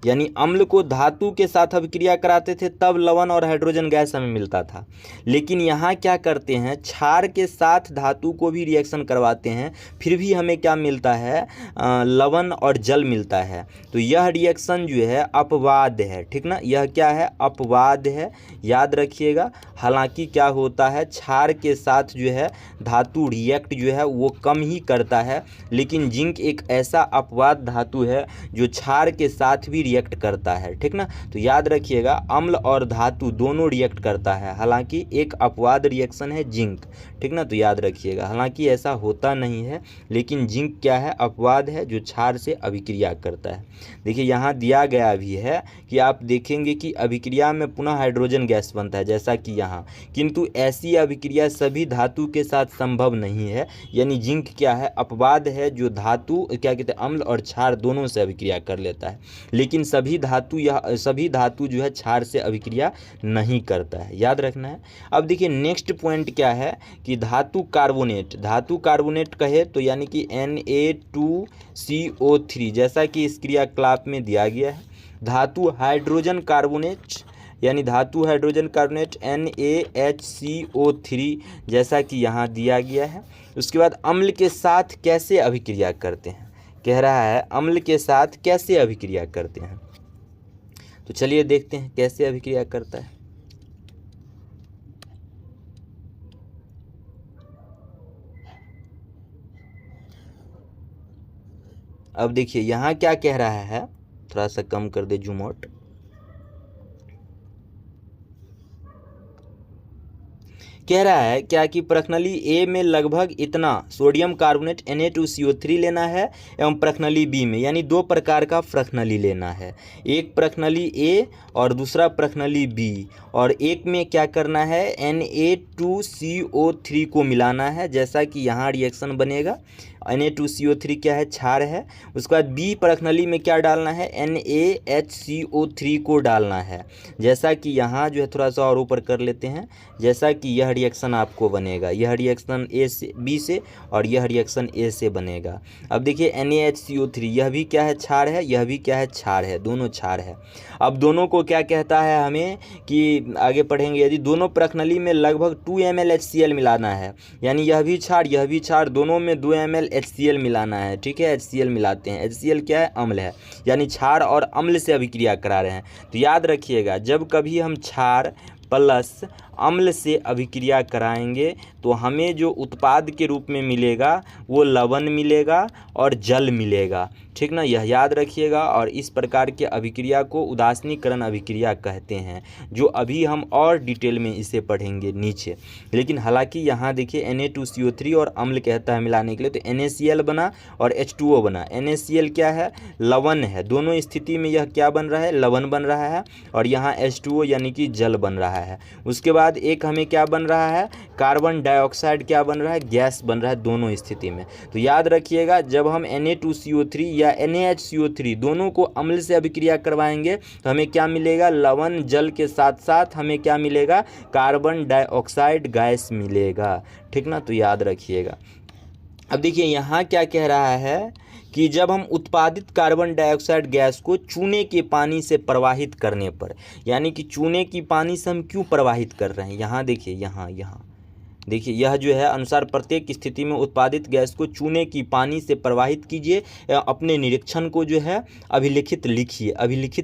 यानी अम्ल को धातु के साथ अभिक्रिया कराते थे तब लवण और हाइड्रोजन गैस हमें मिलता था। लेकिन यहाँ क्या करते हैं, क्षार के साथ धातु को भी रिएक्शन करवाते हैं, फिर भी हमें क्या मिलता है, लवण और जल मिलता है। तो यह रिएक्शन जो है अपवाद है, ठीक ना, यह क्या है, अपवाद है, याद रखिएगा। हालांकि क्या होता है, क्षार के साथ जो है धातु रिएक्ट जो है वो कम ही करता है, लेकिन जिंक एक ऐसा अपवाद धातु है जो क्षार के साथ भी रिएक्ट करता है, ठीक ना। तो याद रखिएगा अम्ल और धातु दोनों रिएक्ट करता है, हालांकि एक अपवाद रिएक्शन है जिंक, ठीक ना। तो याद रखिएगा, हालांकि ऐसा होता नहीं है, लेकिन जिंक क्या है, अपवाद है जो क्षार से अभिक्रिया करता है। देखिए यहाँ दिया गया भी है कि आप देखेंगे कि अभिक्रिया में पुनः हाइड्रोजन गैस बनता है, जैसा कि यहाँ, किंतु ऐसी अभिक्रिया सभी धातु के साथ संभव नहीं है। यानी जिंक क्या है, अपवाद है जो धातु क्या कहते हैं, अम्ल और क्षार दोनों से अभिक्रिया कर लेता है, लेकिन सभी धातु जो है क्षार से अभिक्रिया नहीं करता है, याद रखना है। अब देखिए नेक्स्ट पॉइंट क्या है कि धातु कार्बोनेट कहे तो यानी कि Na2CO3, जैसा कि इस क्रियाकलाप में दिया गया है। धातु हाइड्रोजन कार्बोनेट NaHCO3, जैसा कि यहाँ दिया गया है। उसके बाद अम्ल के साथ कैसे अभिक्रिया करते हैं, कह रहा है अम्ल के साथ कैसे अभिक्रिया करते हैं। तो चलिए देखते हैं कैसे अभिक्रिया करता है। अब देखिए यहाँ क्या कह रहा है, थोड़ा सा कम कर दे जूम आउट। कह रहा है क्या कि प्रखनली ए में लगभग इतना सोडियम कार्बोनेट Na2CO3 लेना है एवं प्रखनली बी में, यानी दो प्रकार का प्रखनली लेना है, एक प्रखनली ए और दूसरा प्रखनली बी, और एक में क्या करना है, Na2CO3 को मिलाना है, जैसा कि यहाँ रिएक्शन बनेगा। Na2CO3 क्या है, क्षार है। उसके बाद बी प्रखनली में क्या डालना है, NaHCO3 को डालना है, जैसा कि यहाँ जो है थोड़ा सा और ऊपर कर लेते हैं, जैसा कि यह रिएक्शन आपको बनेगा, यह रिएक्शन बी से और यह रिएक्शन ए से बनेगा। अब देखिए NaHCO3 यह भी क्या है, क्षार है, यह भी क्या है, क्षार है, दोनों क्षार है। अब दोनों को क्या कहता है हमें कि आगे पढ़ेंगे, यदि दोनों प्रखनली में लगभग 2 ml HCl मिलाना है, यानी यह भी क्षार यह भी क्षार, दोनों में 2 ml HCl मिलाना है, ठीक है। HCl मिलाते हैं, HCl क्या है, अम्ल है, यानी क्षार और अम्ल से अभिक्रिया करा रहे हैं। तो याद रखिएगा जब कभी हम क्षार प्लस अम्ल से अभिक्रिया कराएंगे तो हमें जो उत्पाद के रूप में मिलेगा वो लवण मिलेगा और जल मिलेगा, ठीक ना, यह याद रखिएगा। और इस प्रकार के अभिक्रिया को उदासीनीकरण अभिक्रिया कहते हैं, जो अभी हम और डिटेल में इसे पढ़ेंगे नीचे। लेकिन हालांकि यहाँ देखिए Na2CO3 और अम्ल कहता है मिलाने के लिए, तो NaCl बना और H2O बना। NaCl क्या है, लवण है, दोनों स्थिति में यह क्या बन रहा है, लवण बन रहा है, और यहाँ H2O यानी कि जल बन रहा है। उसके बाद एक हमें क्या बन रहा है, कार्बन डाइऑक्साइड क्या बन रहा है, गैस बन रहा है, दोनों स्थिति में। तो याद रखिएगा जब हम Na2CO3 या NaHCO3 दोनों को अम्ल से अभिक्रिया करवाएंगे तो हमें क्या मिलेगा, लवण जल के साथ साथ हमें क्या मिलेगा, कार्बन डाइऑक्साइड गैस मिलेगा, ठीक ना। तो याद रखिएगा। अब देखिए यहाँ क्या कह रहा है कि जब हम उत्पादित कार्बन डाइऑक्साइड गैस को चूने के पानी से प्रवाहित करने पर, यानी कि चूने की पानी से हम क्यों प्रवाहित कर रहे हैं, यहाँ देखिए यहाँ देखिए यह जो है अनुसार प्रत्येक स्थिति में उत्पादित गैस को चूने की पानी से प्रवाहित कीजिए, अपने निरीक्षण को जो है अभिलिखित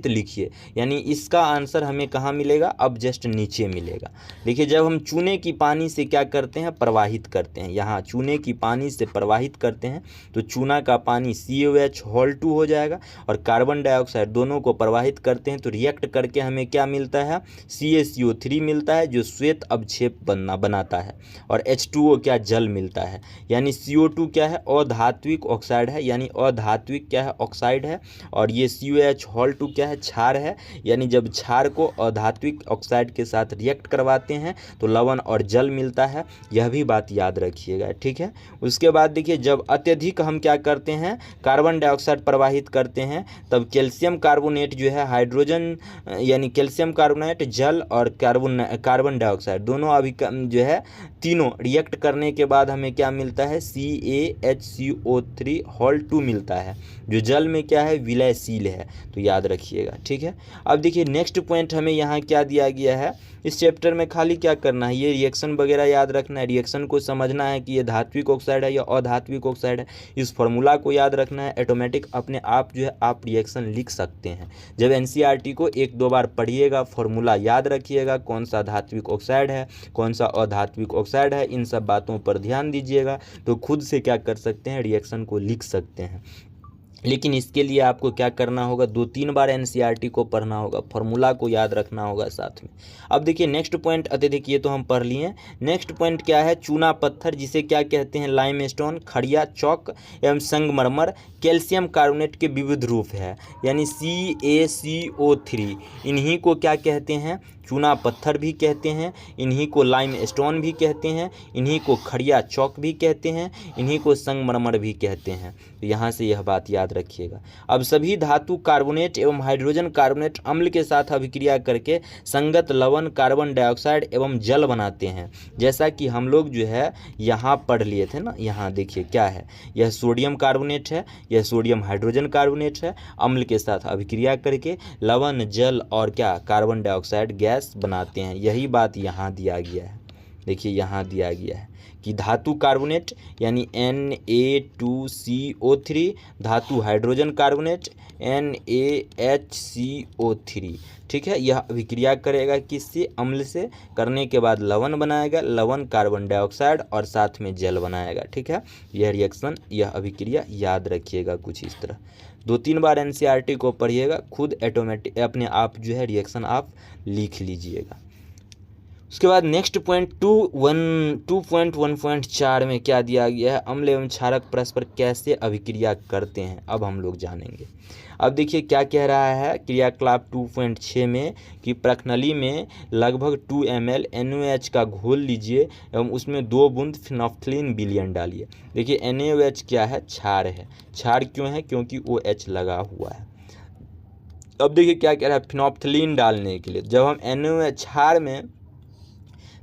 लिखिए। यानी इसका आंसर हमें कहाँ मिलेगा, अब जस्ट नीचे मिलेगा। देखिए जब हम चूने की पानी से क्या करते हैं, प्रवाहित करते हैं, यहाँ चूने की पानी से प्रवाहित करते हैं तो चूना का पानी COH होल 2 हो जाएगा और कार्बन डाइऑक्साइड दोनों को प्रवाहित करते हैं तो रिएक्ट करके हमें क्या मिलता है, CaCO3 मिलता है जो श्वेत अवक्षेप बनाता है और H2O क्या, जल मिलता है। यानी CO2 क्या है, अधात्विक ऑक्साइड है, यानी अधात्विक क्या है, ऑक्साइड है, और ये COH होल 2 क्या है, क्षार है। यानी जब क्षार को अधात्विक ऑक्साइड के साथ रिएक्ट करवाते हैं तो लवण और जल मिलता है, यह भी बात याद रखिएगा, ठीक है। उसके बाद देखिए जब अत्यधिक हम क्या करते हैं, कार्बन डाइऑक्साइड प्रवाहित करते हैं तब कैल्शियम कार्बोनेट जो है हाइड्रोजन यानी कैल्शियम कार्बोनेट, जल और कार्बन डाइऑक्साइड दोनों अभी जो है तीनों रिएक्ट करने के बाद हमें क्या मिलता है, CaHCO3 होल 2 मिलता है जो जल में क्या है, विलयशील है, तो याद रखिएगा, ठीक है। अब देखिए नेक्स्ट पॉइंट हमें यहाँ क्या दिया गया है, इस चैप्टर में खाली क्या करना है, ये रिएक्शन वगैरह याद रखना है, रिएक्शन को समझना है कि ये धात्विक ऑक्साइड है या अधात्विक ऑक्साइड है, इस फॉर्मूला को याद रखना है। ऑटोमेटिक अपने आप जो है आप रिएक्शन लिख सकते हैं। जब NCERT को 1-2 बार पढ़िएगा, फॉर्मूला याद रखिएगा, कौन सा धात्विक ऑक्साइड है, कौन सा अधात्विक ऑक्साइड है, इन सब बातों पर ध्यान दीजिएगा तो खुद से क्या कर सकते हैं, रिएक्शन को लिख सकते हैं। लेकिन इसके लिए आपको क्या करना होगा, 2-3 बार NCERT को पढ़ना होगा, फॉर्मूला को याद रखना होगा साथ में। अब देखिए नेक्स्ट पॉइंट, अत्यधिक ये तो हम पढ़ लिए। नेक्स्ट पॉइंट क्या है, चूना पत्थर जिसे क्या कहते हैं, लाइमस्टोन, खड़िया, चौक एवं संगमरमर कैल्शियम कार्बोनेट के विविध रूप है, यानी CaCO3, इन्हीं को क्या कहते हैं, चूना पत्थर भी कहते हैं, इन्हीं को लाइमस्टोन भी कहते हैं, इन्हीं को खड़िया चौक भी कहते हैं, इन्हीं को संगमरमर भी कहते हैं। तो यहाँ से यह बात याद रखिएगा। अब सभी धातु कार्बोनेट एवं हाइड्रोजन कार्बोनेट अम्ल के साथ अभिक्रिया करके संगत लवण, कार्बन डाइऑक्साइड एवं जल बनाते हैं, जैसा कि हम लोग जो है यहाँ पढ़ लिए थे ना। यहाँ देखिए क्या है, यह सोडियम कार्बोनेट है, यह सोडियम हाइड्रोजन कार्बोनेट है, अम्ल के साथ अभिक्रिया करके लवण, जल और क्या, कार्बन डाइऑक्साइड गैस बनाते हैं। यही बात यहाँ दिया गया है। देखिए यहाँ दिया गया है कि धातु कार्बोनेट यानी Na2CO3, धातु हाइड्रोजन कार्बोनेट NaHCO3, ठीक है। यह अभिक्रिया करेगा किससे, अम्ल से, करने के बाद लवण बनाएगा, लवण कार्बन डाइऑक्साइड और साथ में जल बनाएगा, ठीक है। यह रिएक्शन, यह अभिक्रिया याद रखिएगा कुछ इस तरह। 2-3 बार NCERT को पढ़िएगा, खुद ऑटोमेटिक अपने आप जो है रिएक्शन आप लिख लीजिएगा। उसके बाद नेक्स्ट पॉइंट 2.1.4 में क्या दिया गया है, अम्ल एवं क्षारक परस्पर कैसे अभिक्रिया करते हैं, अब हम लोग जानेंगे। अब देखिए क्या कह रहा है क्रियाकलाप 2.6 में कि प्रखनली में लगभग 2 ml NaOH का घोल लीजिए एवं उसमें 2 बूंद फिनोल्फ्थालीन विलयन डालिए। देखिए NaOH क्या है, क्षार है। क्षार क्यों है, क्योंकि OH लगा हुआ है। अब देखिए क्या कह रहा है, फिनोल्फ्थालीन डालने के लिए जब हम NaOH क्षार में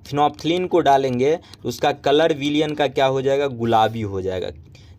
फिनोल्फ्थालीन को डालेंगे तो उसका कलर विलयन का क्या हो जाएगा, गुलाबी हो जाएगा।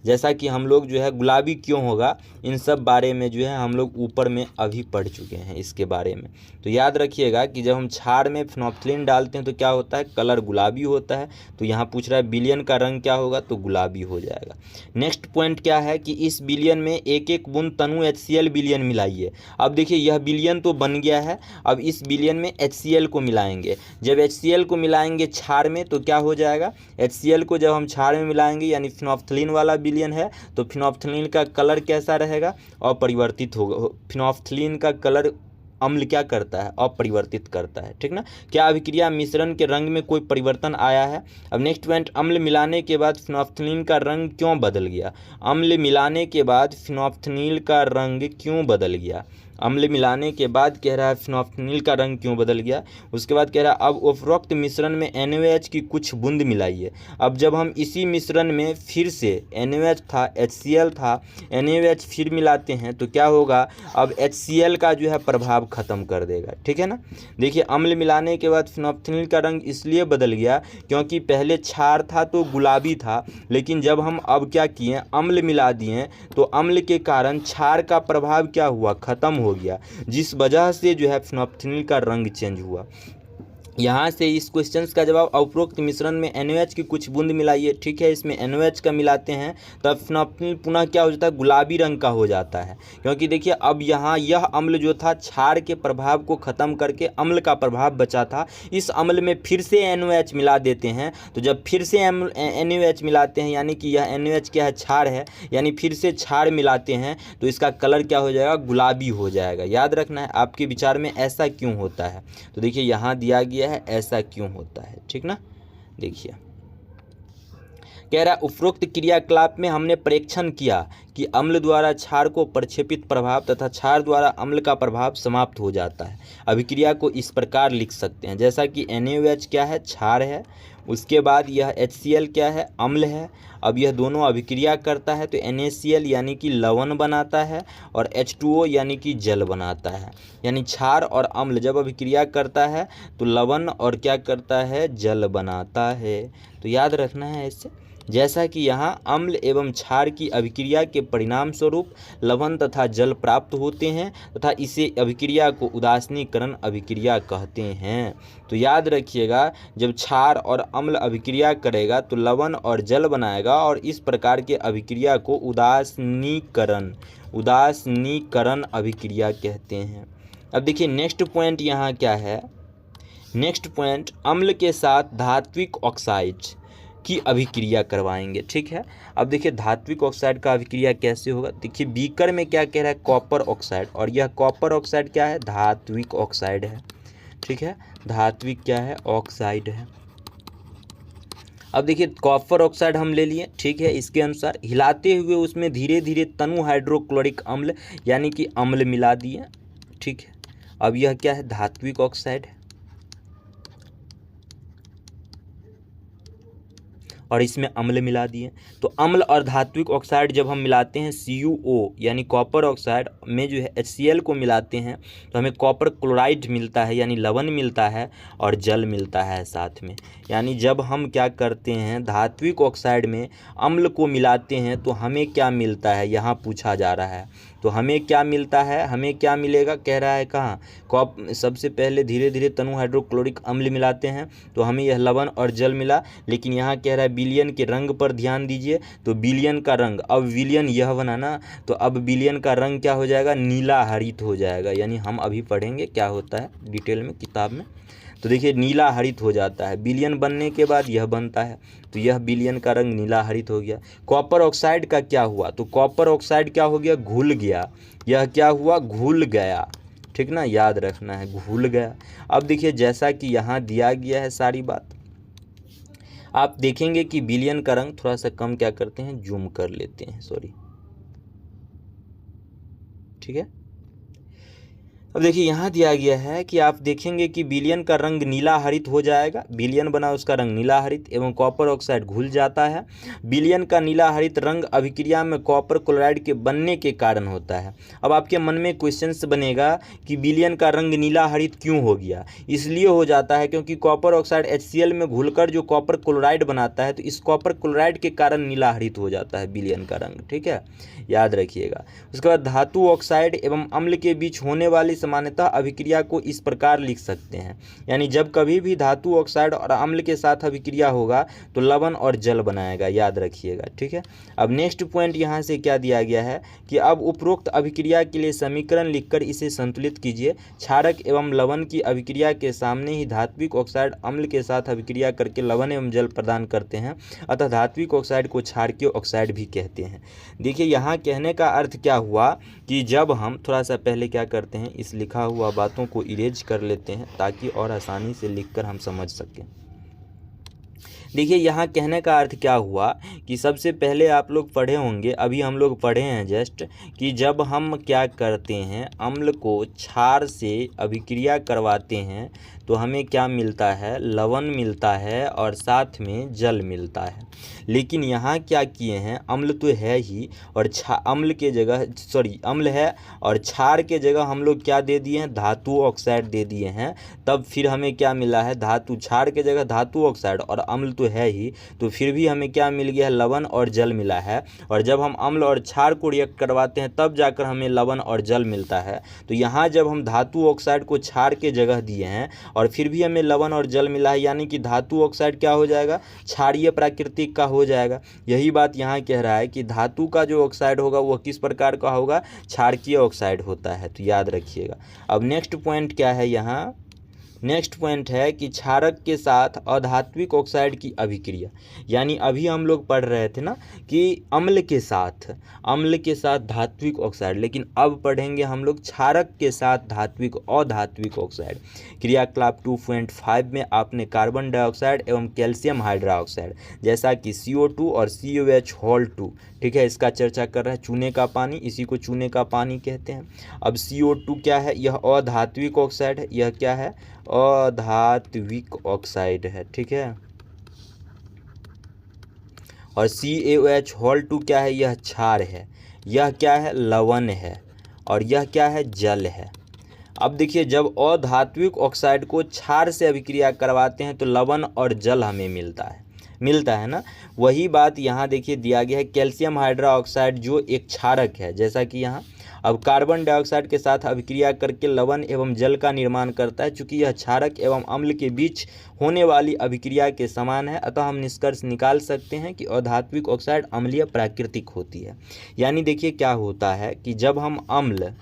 जैसा कि हम लोग जो है गुलाबी क्यों होगा, इन सब बारे में जो है हम लोग ऊपर में अभी पढ़ चुके हैं इसके बारे में। तो याद रखिएगा कि जब हम क्षार में फिनोल्फ्थालीन डालते हैं तो क्या होता है, कलर गुलाबी होता है। तो यहाँ पूछ रहा है विलयन का रंग क्या होगा, तो गुलाबी हो जाएगा। नेक्स्ट पॉइंट क्या है कि इस विलयन में 1-1 बूंद तनु HCl विलयन मिलाइए। अब देखिए यह विलयन तो बन गया है, अब इस विलयन में HCl को मिलाएंगे। जब HCl को मिलाएंगे क्षार में तो क्या हो जाएगा, HCl को जब हम क्षार में मिलाएंगे यानी फिनोल्फ्थालीन वाला विलयन है तो फिनोल्फ्थालीन का कलर कैसा रहेगा, अपरिवर्तित होगा। फिनोल्फ्थालीन का कलर अम्ल क्या करता है, अपरिवर्तित करता है, ठीक ना। क्या अभिक्रिया मिश्रण के रंग में कोई परिवर्तन आया है। अब नेक्स्ट पॉइंट, अम्ल मिलाने के बाद फिनोल्फ्थालीन का रंग क्यों बदल गया। अम्ल मिलाने के बाद फिनोल्फ्थालीन का रंग क्यों बदल गया, अम्ल मिलाने के बाद कह रहा है फिनोल्फ्थालीन का रंग क्यों बदल गया। उसके बाद कह रहा है अब उपरोक्त मिश्रण में NaOH की कुछ बूंद मिलाइए। अब जब हम इसी मिश्रण में फिर से NaOH था, HCl था, NaOH फिर मिलाते हैं तो क्या होगा, अब HCl का जो है प्रभाव खत्म कर देगा, ठीक है ना। देखिए अम्ल मिलाने के बाद फिनोल्फ्थालीन का रंग इसलिए बदल गया क्योंकि पहले क्षार था तो गुलाबी था, लेकिन जब हम अब क्या किए, अम्ल मिला दिए तो अम्ल के कारण क्षार का प्रभाव क्या हुआ, खत्म हो गया, जिस वजह से जो है फिनोल्फ्थालीन का रंग चेंज हुआ। यहाँ से इस क्वेश्चन का जवाब उपरोक्त मिश्रण में NaOH की कुछ बूंद मिलाइए। ठीक है, इसमें NaOH का मिलाते हैं तब फिनोप्सिल पुनः क्या हो जाता है, गुलाबी रंग का हो जाता है। क्योंकि देखिए अब यहाँ यह अम्ल जो था क्षार के प्रभाव को ख़त्म करके अम्ल का प्रभाव बचा था, इस अम्ल में फिर से NaOH मिला देते हैं। तो जब फिर से NaOH मिलाते हैं यानी कि यह NaOH क्या है, क्षार है, यानी फिर से क्षार मिलाते हैं तो इसका कलर क्या हो जाएगा, गुलाबी हो जाएगा। याद रखना है आपके विचार में ऐसा क्यों होता है। तो देखिए यहाँ दिया गया है ऐसा क्यों होता है, ठीक ना। देखिए कह रहा है उपरोक्त क्रियाकलाप में हमने परीक्षण किया कि अम्ल द्वारा क्षार को प्रक्षेपित प्रभाव तथा क्षार द्वारा अम्ल का प्रभाव समाप्त हो जाता है। अभिक्रिया को इस प्रकार लिख सकते हैं, जैसा कि NaOH क्या है, क्षार है, उसके बाद यह HCl क्या है, अम्ल है। अब यह दोनों अभिक्रिया करता है तो NaCl यानी कि लवण बनाता है और H2O यानी कि जल बनाता है। यानी क्षार और अम्ल जब अभिक्रिया करता है तो लवण और क्या करता है, जल बनाता है। तो याद रखना है इससे, जैसा कि यहाँ अम्ल एवं क्षार की अभिक्रिया के परिणाम स्वरूप लवण तथा जल प्राप्त होते हैं तथा इसे अभिक्रिया को उदासीनीकरण अभिक्रिया कहते हैं। तो याद रखिएगा जब क्षार और अम्ल अभिक्रिया करेगा तो लवण और जल बनाएगा और इस प्रकार के अभिक्रिया को उदासीनीकरण अभिक्रिया कहते हैं। अब देखिए नेक्स्ट पॉइंट यहाँ क्या है, नेक्स्ट पॉइंट अम्ल के साथ धात्विक ऑक्साइड की अभिक्रिया करवाएंगे। ठीक है, अब देखिए धात्विक ऑक्साइड का अभिक्रिया कैसे होगा। देखिए बीकर में क्या कह रहा है, कॉपर ऑक्साइड, और यह कॉपर ऑक्साइड क्या है, धात्विक ऑक्साइड है। ठीक है, धात्विक क्या है, ऑक्साइड है। अब देखिए कॉपर ऑक्साइड हम ले लिए, ठीक है, इसके अनुसार हिलाते हुए उसमें धीरे धीरे तनु हाइड्रोक्लोरिक अम्ल यानी कि अम्ल मिला दिए। ठीक है, अब यह क्या है, धात्विक ऑक्साइड है और इसमें अम्ल मिला दिए। तो अम्ल और धात्विक ऑक्साइड जब हम मिलाते हैं CuO यानी कॉपर ऑक्साइड में जो है HCl को मिलाते हैं तो हमें कॉपर क्लोराइड मिलता है यानी लवण मिलता है और जल मिलता है साथ में। यानी जब हम क्या करते हैं धात्विक ऑक्साइड में अम्ल को मिलाते हैं तो हमें क्या मिलता है, यहाँ पूछा जा रहा है। तो हमें क्या मिलता है, हमें क्या मिलेगा, कह रहा है कहाँ, सबसे पहले धीरे धीरे तनु हाइड्रोक्लोरिक अम्ल मिलाते हैं तो हमें यह लवण और जल मिला। लेकिन यहाँ कह रहा है विलयन के रंग पर ध्यान दीजिए। तो विलयन का रंग, अब विलयन यह बना ना, तो अब विलयन का रंग क्या हो जाएगा, नीला हरित हो जाएगा। यानी हम अभी पढ़ेंगे क्या होता है डिटेल में किताब में। तो देखिए नीला हरित हो जाता है, विलयन बनने के बाद यह बनता है, तो यह विलयन का रंग नीला हरित हो गया। कॉपर ऑक्साइड का क्या हुआ, तो कॉपर ऑक्साइड क्या हो गया, घुल गया। यह क्या हुआ, घुल गया। ठीक ना, याद रखना है, घुल गया। अब देखिए जैसा कि यहाँ दिया गया है सारी बात, आप देखेंगे कि विलयन का रंग थोड़ा सा कम क्या करते हैं, जूम कर लेते हैं, सॉरी। ठीक है, अब देखिए यहाँ दिया गया है कि आप देखेंगे कि विलयन का रंग नीला हरित हो जाएगा, विलयन बना उसका रंग नीला हरित एवं कॉपर ऑक्साइड घुल जाता है। विलयन का नीला हरित रंग अभिक्रिया में कॉपर क्लोराइड के बनने के कारण होता है। अब आपके मन में क्वेश्चन बनेगा कि विलयन का रंग नीला हरित क्यों हो गया। इसलिए हो जाता है क्योंकि कॉपर ऑक्साइड HCl में घुलकर जो कॉपर क्लोराइड बनाता है तो इस कॉपर क्लोराइड के कारण नीला हरित हो जाता है विलयन का रंग। ठीक है, याद रखिएगा। उसके बाद धातु ऑक्साइड एवं अम्ल के बीच होने वाली सामान्यतः अभिक्रिया को इस प्रकार लिख सकते हैं, यानी जब कभी भी धातु ऑक्साइड और अम्ल के साथ अभिक्रिया होगा तो लवण और जल बनाएगा, याद रखिएगा। ठीक है, अब नेक्स्ट पॉइंट यहाँ से क्या दिया गया है कि अब उपरोक्त अभिक्रिया के लिए समीकरण लिखकर इसे संतुलित कीजिए। क्षारक एवं लवण की अभिक्रिया के सामने ही धात्विक ऑक्साइड अम्ल के साथ अभिक्रिया करके लवण एवं जल प्रदान करते हैं, अतः धात्विक ऑक्साइड को क्षारकीय ऑक्साइड भी कहते हैं। देखिए यहाँ कहने का अर्थ क्या हुआ कि जब हम थोड़ा सा पहले क्या करते हैं, इस लिखा हुआ बातों को इरेज कर लेते हैं ताकि और आसानी से लिखकर हम समझ सकें। देखिए यहाँ कहने का अर्थ क्या हुआ कि सबसे पहले आप लोग पढ़े होंगे, अभी हम लोग पढ़े हैं जस्ट, कि जब हम क्या करते हैं अम्ल को क्षार से अभिक्रिया करवाते हैं तो हमें क्या मिलता है, लवण मिलता है और साथ में जल मिलता है। लेकिन यहाँ क्या किए हैं, अम्ल तो है ही और अम्ल के जगह अम्ल है और क्षार के जगह हम लोग क्या दे दिए हैं, धातु ऑक्साइड दे दिए हैं। तब फिर हमें क्या मिला है, धातु, क्षार के जगह धातु ऑक्साइड और अम्ल तो है ही, तो फिर भी हमें क्या मिल गया है, लवण और जल मिला है। और जब हम अम्ल और क्षार को रिएक्ट करवाते हैं तब जाकर हमें लवण और जल मिलता है। तो यहाँ जब हम धातु ऑक्साइड को क्षार के जगह दिए हैं और फिर भी हमें लवण और जल मिला है, यानी कि धातु ऑक्साइड क्या हो जाएगा, क्षारीय प्राकृतिक का हो जाएगा। यही बात यहाँ कह रहा है कि धातु का जो ऑक्साइड होगा वो किस प्रकार का होगा, क्षारकीय ऑक्साइड होता है, तो याद रखिएगा। अब नेक्स्ट पॉइंट क्या है यहाँ, नेक्स्ट पॉइंट है कि क्षारक के साथ अधात्विक ऑक्साइड की अभिक्रिया, यानी अभी हम लोग पढ़ रहे थे ना कि अम्ल के साथ धात्विक ऑक्साइड, लेकिन अब पढ़ेंगे हम लोग क्षारक के साथ धात्विक अधात्विक ऑक्साइड। क्रियाकलाप 2.5 में आपने कार्बन डाइऑक्साइड एवं कैल्शियम हाइड्रोक्साइड जैसा कि CO2 और COH2, ठीक है, इसका चर्चा कर रहा है। चूने का पानी, इसी को चूने का पानी कहते हैं। अब CO2 क्या है, यह अधात्विक ऑक्साइड है, यह क्या है, अधात्विक ऑक्साइड है, ठीक है। और CaOH2 क्या है, यह क्षार है, यह क्या है, लवण है, और यह क्या है, जल है। अब देखिए, जब अधात्विक ऑक्साइड को क्षार से अभिक्रिया करवाते हैं तो लवण और जल हमें मिलता है ना। वही बात यहाँ देखिए दिया गया है, कैल्शियम हाइड्रोक्साइड जो एक क्षारक है, जैसा कि यहाँ अब कार्बन डाइऑक्साइड के साथ अभिक्रिया करके लवण एवं जल का निर्माण करता है। चूँकि यह क्षारक एवं अम्ल के बीच होने वाली अभिक्रिया के समान है, अतः हम निष्कर्ष निकाल सकते हैं कि अधात्विक ऑक्साइड अम्लीय प्राकृतिक होती है। यानी देखिए क्या होता है कि जब हम अम्ल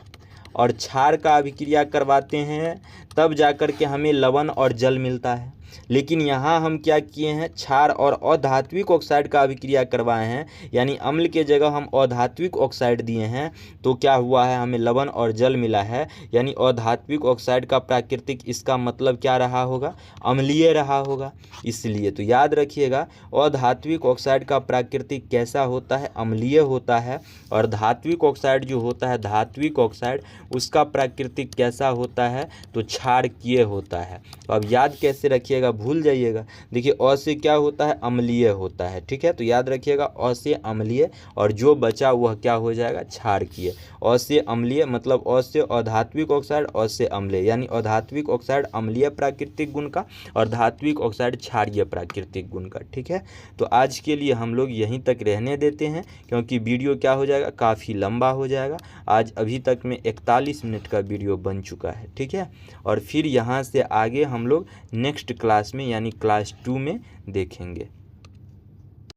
और क्षार का अभिक्रिया करवाते हैं तब जाकर के हमें लवण और जल मिलता है, लेकिन यहाँ हम क्या किए हैं, क्षार और अधात्विक ऑक्साइड का अभिक्रिया करवाए हैं, यानी अम्ल के जगह हम अधात्विक ऑक्साइड दिए हैं, तो क्या हुआ है, हमें लवण और जल मिला है। यानी अधात्विक ऑक्साइड का प्राकृतिक, इसका मतलब क्या रहा होगा, अम्लीय रहा होगा। इसलिए तो याद रखिएगा, अधात्विक ऑक्साइड का प्राकृतिक कैसा होता है, अम्लीय होता है, और धात्विक ऑक्साइड जो होता है, धात्विक ऑक्साइड, उसका प्राकृतिक कैसा होता है, तो क्षारकीय होता है। तो अब याद कैसे रखिएगा, भूल जाइएगा। देखिए अ से क्या होता है, अम्लीय होता है, ठीक है, तो याद रखिएगा अ से अम्लीय, और जो बचा वह क्या हो जाएगा, क्षारकीय। अ से अम्लीय मतलब अ से अधात्विक ऑक्साइड, अ से अम्लीय, यानी अधात्विक ऑक्साइड अम्लीय प्राकृतिक गुण का और धात्विक ऑक्साइड क्षारीय प्राकृतिक गुण का, ठीक है। तो आज के लिए हम लोग यहीं तक रहने देते हैं, क्योंकि वीडियो क्या हो जाएगा, काफ़ी लंबा हो जाएगा। आज अभी तक में 41 मिनट का वीडियो बन चुका है, ठीक है। और फिर यहाँ से आगे हम लोग नेक्स्ट क्लास में यानी क्लास 2 में देखेंगे।